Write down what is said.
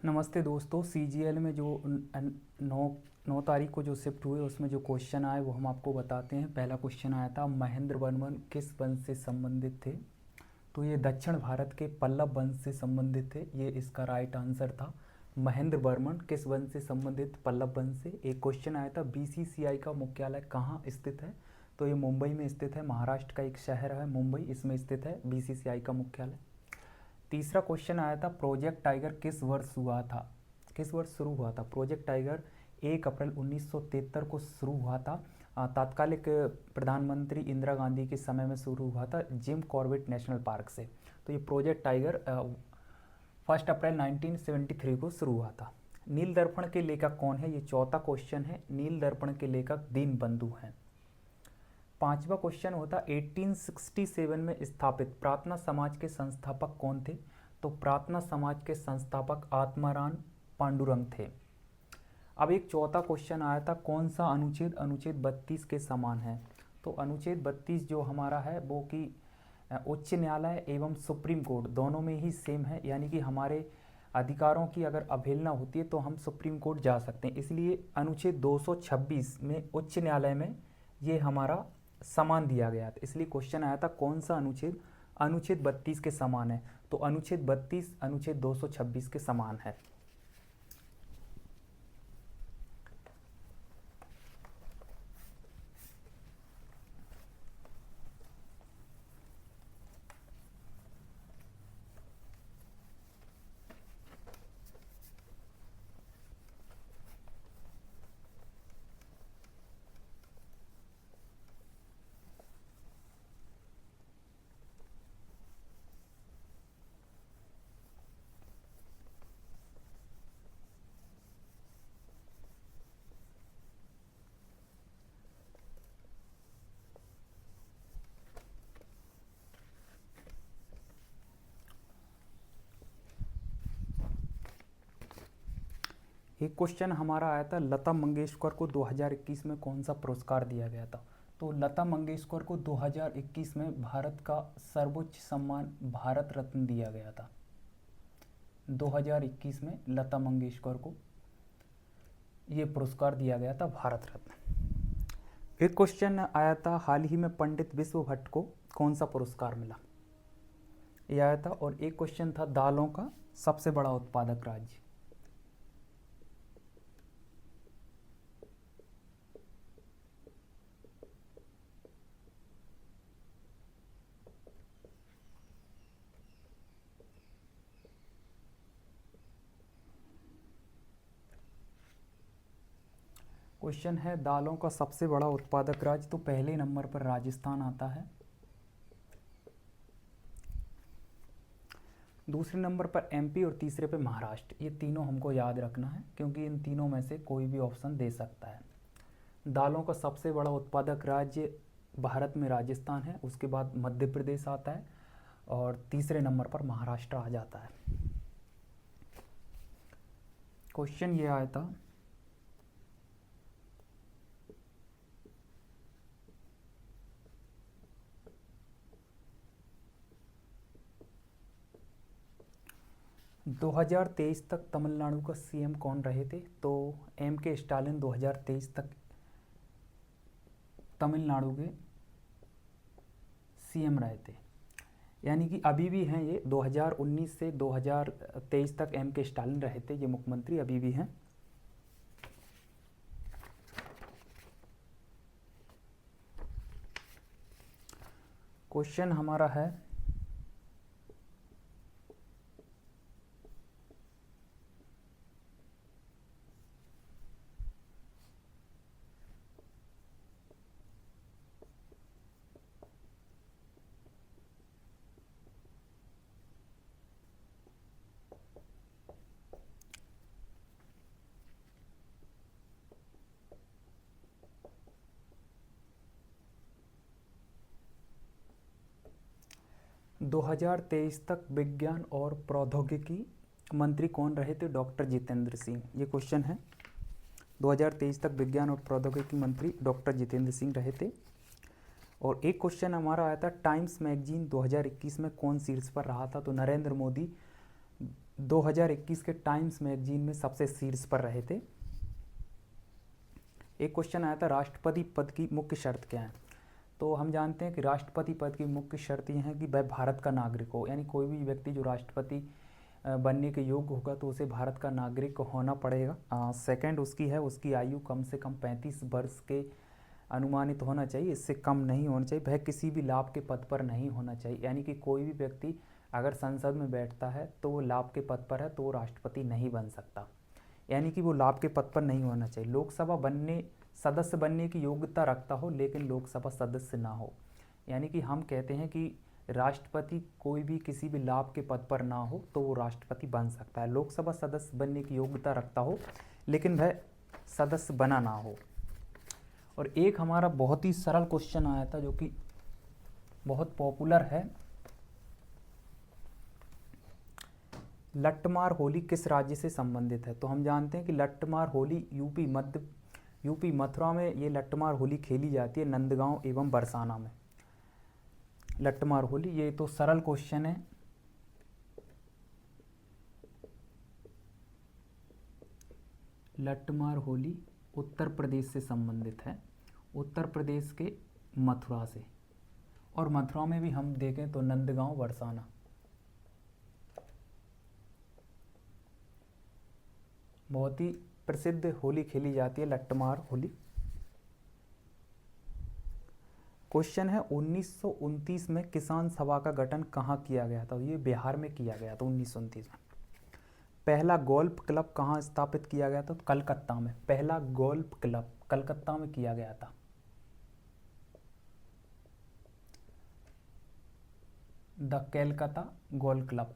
नमस्ते दोस्तों। सीजीएल में जो 9 तारीख को जो शिफ्ट हुए उसमें जो क्वेश्चन आए वो हम आपको बताते हैं। पहला क्वेश्चन आया था, महेंद्र वर्मन किस वंश से संबंधित थे? तो ये दक्षिण भारत के पल्लव वंश से संबंधित थे। ये इसका राइट आंसर था। महेंद्र वर्मन किस वंश से संबंधित? पल्लव वंश से। एक क्वेश्चन आया था, बीसीसीआई का मुख्यालय कहाँ स्थित है? तो ये मुंबई में स्थित है। महाराष्ट्र का एक शहर है मुंबई, इसमें स्थित है बीसीसीआई का मुख्यालय। तीसरा क्वेश्चन आया था, प्रोजेक्ट टाइगर किस वर्ष हुआ था? किस वर्ष शुरू हुआ था? प्रोजेक्ट टाइगर 1 अप्रैल 1973 को शुरू हुआ था। तात्कालिक प्रधानमंत्री इंदिरा गांधी के समय में शुरू हुआ था जिम कॉर्बेट नेशनल पार्क से। तो ये प्रोजेक्ट टाइगर 1 अप्रैल 1973 को शुरू हुआ था। नील दर्पण के लेखक कौन है? ये चौथा क्वेश्चन है। नील दर्पण के लेखक दीनबंधु हैं। पांचवा क्वेश्चन होता, 1867 में स्थापित प्रार्थना समाज के संस्थापक कौन थे? तो प्रार्थना समाज के संस्थापक आत्माराम पांडुरंग थे। अब एक चौथा क्वेश्चन आया था, कौन सा अनुच्छेद अनुच्छेद 32 के समान है? तो अनुच्छेद 32 जो हमारा है वो कि उच्च न्यायालय एवं सुप्रीम कोर्ट दोनों में ही सेम है, यानी कि हमारे अधिकारों की अगर अवहेलना होती है तो हम सुप्रीम कोर्ट जा सकते हैं। इसलिए अनुच्छेद 226 में उच्च न्यायालय में ये हमारा समान दिया गया था। इसलिए क्वेश्चन आया था, कौन सा अनुच्छेद अनुच्छेद 32 के समान है? तो अनुच्छेद 32 अनुच्छेद 226 के समान है। एक क्वेश्चन हमारा आया था, लता मंगेशकर को 2021 में कौन सा पुरस्कार दिया गया था? तो लता मंगेशकर को 2021 में भारत का सर्वोच्च सम्मान भारत रत्न दिया गया था। 2021 में लता मंगेशकर को ये पुरस्कार दिया गया था, भारत रत्न। एक क्वेश्चन आया था, हाल ही में पंडित विश्व भट्ट को कौन सा पुरस्कार मिला? ये आया था। और एक क्वेश्चन था, दालों का सबसे बड़ा उत्पादक राज्य? क्वेश्चन है, दालों का सबसे बड़ा उत्पादक राज्य? तो पहले नंबर पर राजस्थान आता है, दूसरे नंबर पर एमपी और तीसरे पे महाराष्ट्र। ये तीनों हमको याद रखना है क्योंकि इन तीनों में से कोई भी ऑप्शन दे सकता है। दालों का सबसे बड़ा उत्पादक राज्य भारत में राजस्थान है, उसके बाद मध्य प्रदेश आता है और तीसरे नंबर पर महाराष्ट्र आ जाता है। क्वेश्चन ये आया था, दो 2023 तक तमिलनाडु का सीएम कौन रहे थे? तो एम के स्टालिन 2023 तक तमिलनाडु के सीएम रहे थे, यानी कि अभी भी हैं ये। 2019 से 2023 तक एम के स्टालिन रहे थे, ये मुख्यमंत्री अभी भी हैं। क्वेश्चन हमारा है, दो 2023 तक विज्ञान और प्रौद्योगिकी मंत्री कौन रहे थे? डॉक्टर जितेंद्र सिंह। ये क्वेश्चन है, 2023 तक विज्ञान और प्रौद्योगिकी मंत्री डॉक्टर जितेंद्र सिंह रहे थे। और एक क्वेश्चन हमारा आया था, टाइम्स मैगजीन 2021 में कौन शीर्ष पर रहा था? तो नरेंद्र मोदी 2021 के टाइम्स मैगजीन में सबसे शीर्ष पर रहे थे। एक क्वेश्चन आया था, राष्ट्रपति पद की मुख्य शर्त क्या है। तो हम जानते हैं कि राष्ट्रपति पद की मुख्य शर्त यह है कि वह भारत का नागरिक हो, यानी कोई भी व्यक्ति जो राष्ट्रपति बनने के योग्य होगा तो उसे भारत का नागरिक होना पड़ेगा। सेकंड उसकी है, उसकी आयु कम से कम 35 वर्ष के अनुमानित होना चाहिए, इससे कम नहीं होना चाहिए। वह किसी भी लाभ के पद पर नहीं होना चाहिए, यानी कि कोई भी व्यक्ति अगर संसद में बैठता है तो वो लाभ के पद पर है तो वो राष्ट्रपति नहीं बन सकता, यानी कि वो लाभ के पद पर नहीं होना चाहिए। लोकसभा सदस्य बनने की योग्यता रखता हो लेकिन लोकसभा सदस्य ना हो, यानी कि हम कहते हैं कि राष्ट्रपति कोई भी किसी भी लाभ के पद पर ना हो तो वो राष्ट्रपति बन सकता है। लोकसभा सदस्य बनने की योग्यता रखता हो लेकिन वह सदस्य बना ना हो। और एक हमारा बहुत ही सरल क्वेश्चन आया था जो कि बहुत पॉपुलर है, लट्टमार होली किस राज्य से संबंधित है। तो हम जानते हैं कि लट्टमार होली यूपी मथुरा में ये लट्टमार होली खेली जाती है, नंदगांव एवं बरसाना में लट्टमार होली। ये तो सरल क्वेश्चन है। लट्टमार होली उत्तर प्रदेश से संबंधित है, उत्तर प्रदेश के मथुरा से, और मथुरा में भी हम देखें तो नंदगांव बरसाना। बहुत ही प्रसिद्ध होली खेली जाती है लट्टमार होली। क्वेश्चन है, 1929 में किसान सभा का गठन कहाँ किया गया था। ये बिहार में किया गया था 1929 में। पहला गोल्फ क्लब कहाँ स्थापित किया गया था। तो कलकत्ता में पहला गोल्फ क्लब कलकत्ता में किया गया था। The कैलकाता golf club.